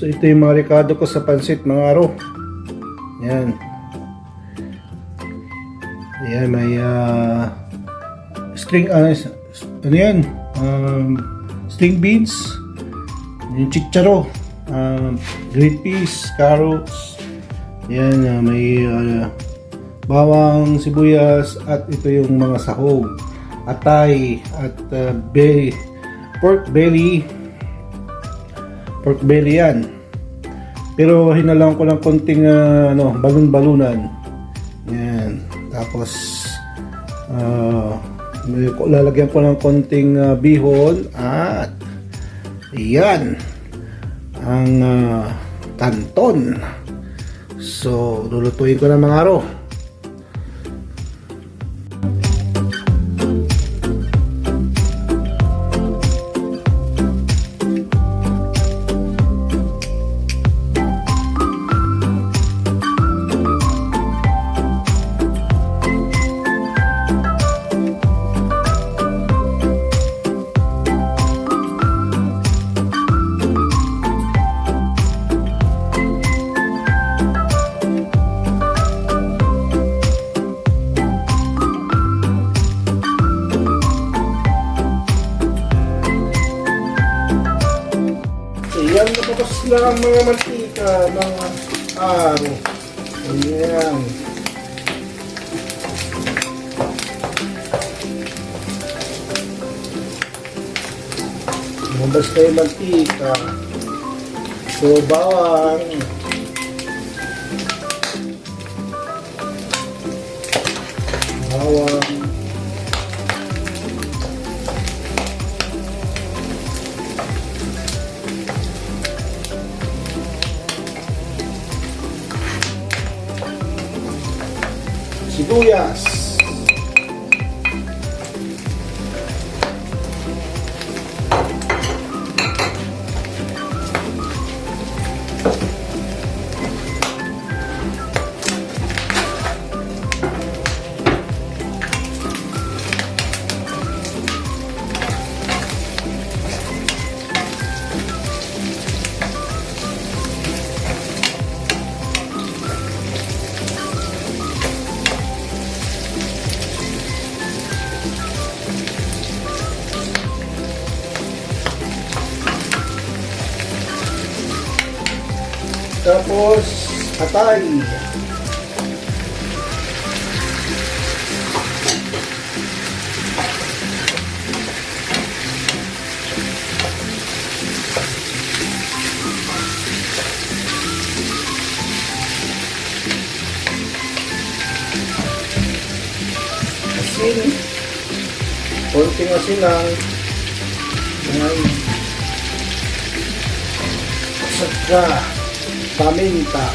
So ito yung mga rekado ko sa pansit mga aro. Yan. Ayan, may string ano yan? String beans, yung chicharo, green peas, carrots. Yan, may bawang, sibuyas, at ito yung mga sahog, atay, at pork belly yan. Pero hinalang ko ng konting balon-balunan. Yan. Tapos lalagyan ko ng konting bihon at yan ang kanton. So lulutuin ko na mga aro. Ayan, napapos lang ang mga mantika ng araw. Ayan. Lumabas na yung mantika. So, bawang. Sibuyas. Tapos, atay. Asin. Konting asin lang. Ayan. Saka paminta.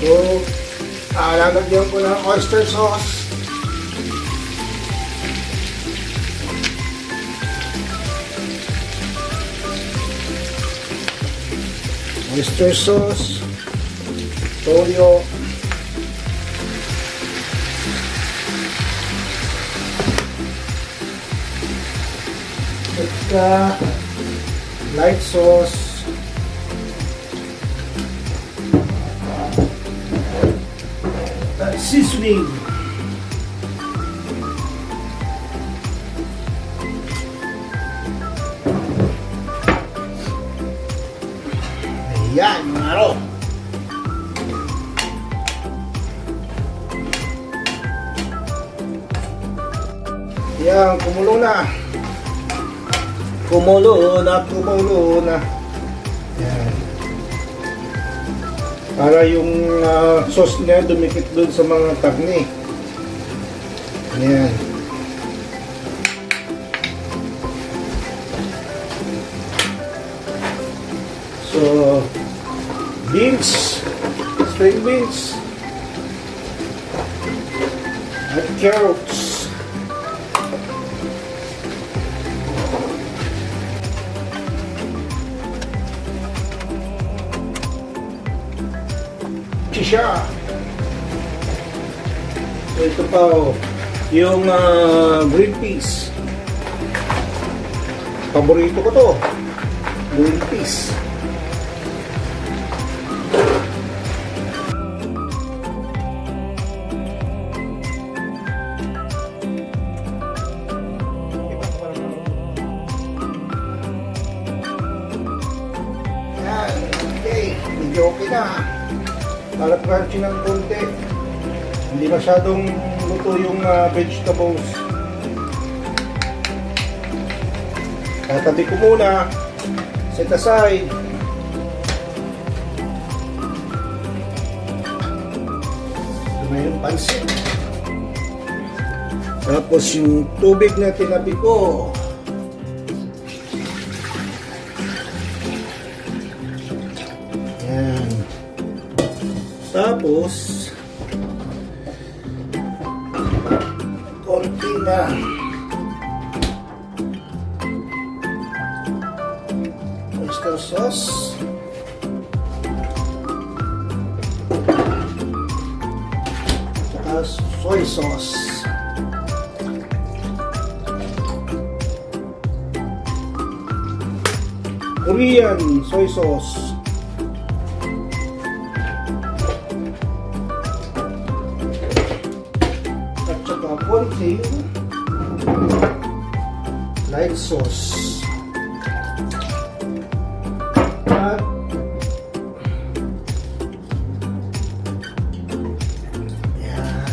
So, lalagyan ko ng oyster sauce. Oyster sauce, toyo, at light sauce, seasoning, ayan mga aro. Ayan, kumulo na. Kumulo na. Yan. Para yung sauce niya dumikit doon sa mga karne. Yan. So, beans, string beans, at carrots. Shisha. So ito pa oh, yung green peas. Paborito ko to. Green peas. Yan, okay. Medyo okay na. Alat crunchy ng konti. Hindi masyadong luto yung vegetables. Tatabi ko muna. Set aside. Ito na yung pancit. Tapos yung tubig na tinabi ko. Yan. Tapos konti na oyster sauce, saka soy sauce. Korean soy sauce. At saka konting light sauce. At yan.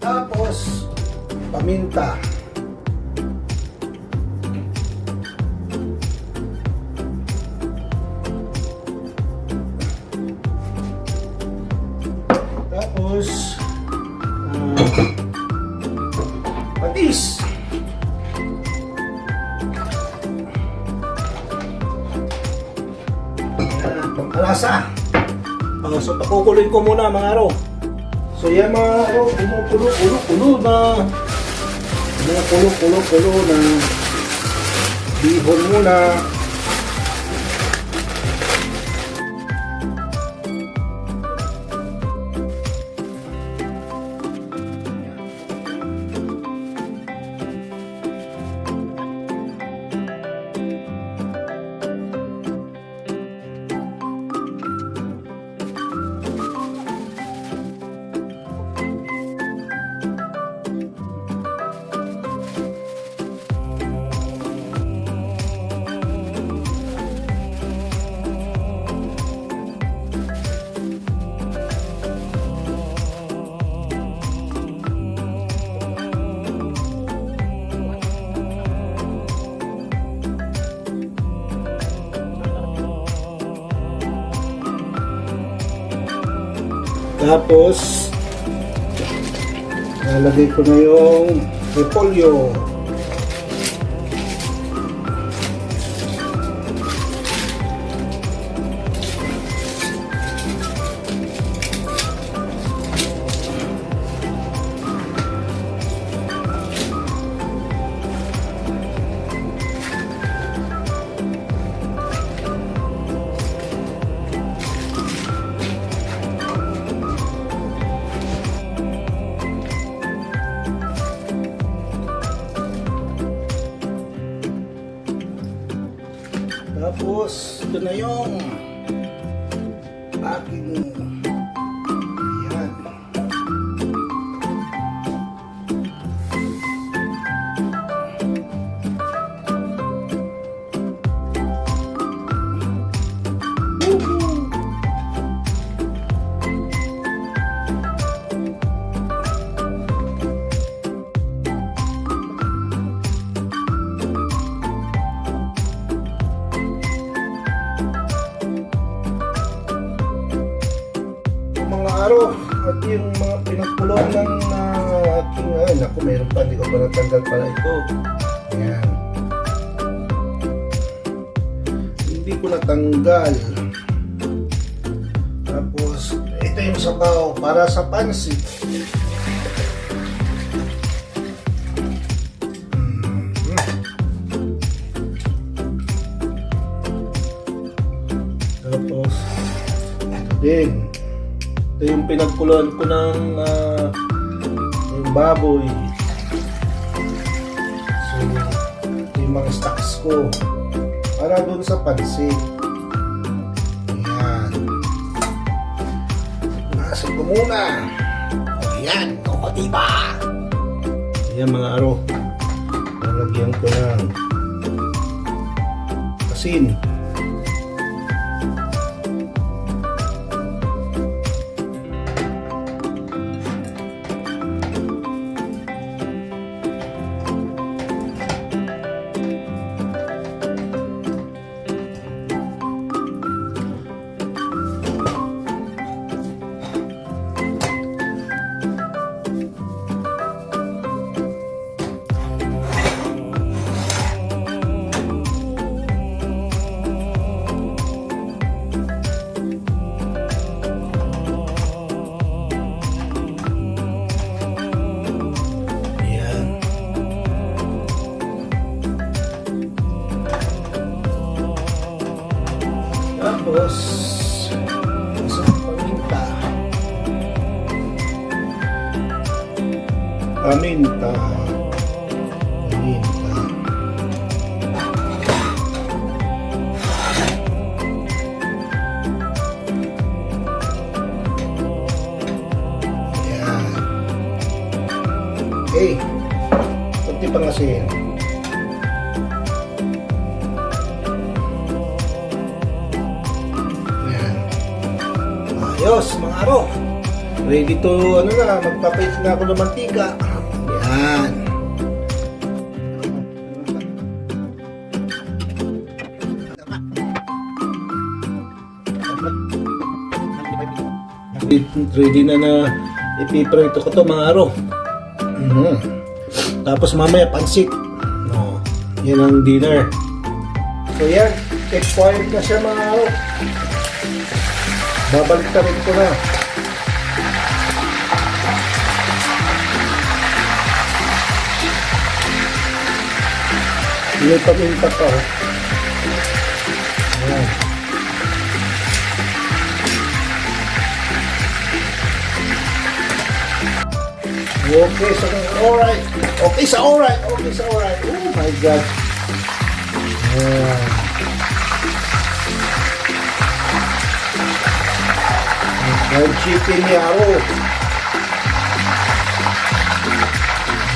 Tapos paminta. Tapos patis. Ayan, pangkalasa. So pakukuloyin ko muna mga araw. So yan mga araw, pulo na. Mga pulo na bihon muna. Tapos lalagay ko na yung repolyo. Tapos, ito na yung aking ayan. Araw at yung mga pinagpuluan ng aking naku, mayroon pa, hindi ko pa natanggal pala ito. Ayan, hindi ko natanggal. Tapos ito yung sabaw para sa pancit. Tapos ito din. Ito yung pinagkuluan ko ng yung baboy. So, ito yung mga stocks ko. Para doon sa pansit. Ayan. Nasa ko muna. Ayan. O, diba? Ayan mga aro. Lalagyan ko ng asin. Tapos, isang paminta. Paminta. Paminta. Ayan. Okay. Kunti pang asin. Ayos, mga aro. Ready to, magpapait na ako ng mantika. Yan. Ready na ipiprito ko to, mga aro. Tapos mamaya pansit. Yan ang dinner. So yan, expired na siya, mga aro. Babalik tarin ko na. Yung paminta pa. Ayan. Okay, so alright. Okay sa alright. Okay sa alright. Oh my God. Ayan. Fried chicken ni Aro.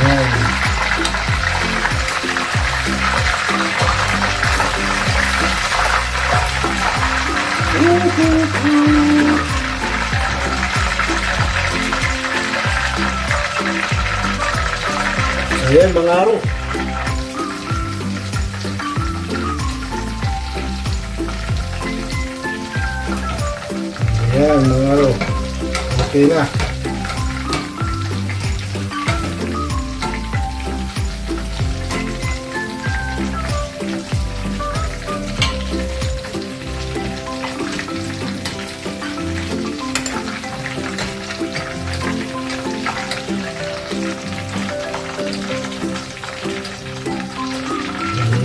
Ayan. Ayan mga Aro. Ayan mga aro. Okay na.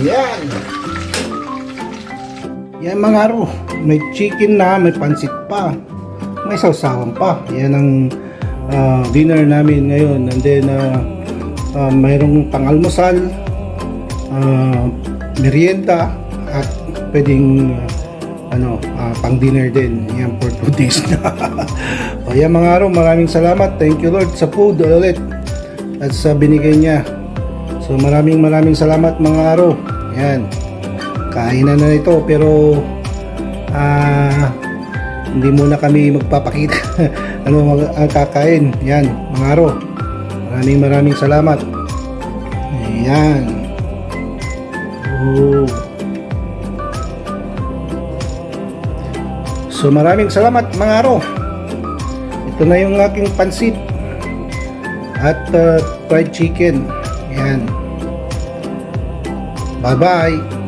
Ayan. Yan mga aro. May chicken na, may pansit pa, may sausawan pa. Yan ang dinner namin ngayon. And then mayroong pang-almusal, merienda, at pwedeng pang-dinner din. Yan for 2 days na. O yan mga aro, maraming salamat. Thank you Lord sa food ulit at sa binigay niya. So maraming salamat mga aro. Yan. Kainan na ito pero hindi muna kami magpapakita ang kakain. Yan mga aro, maraming salamat. Ayan. So maraming salamat mga aro. Ito na yung aking pansit at fried chicken. Ayan. Bye bye.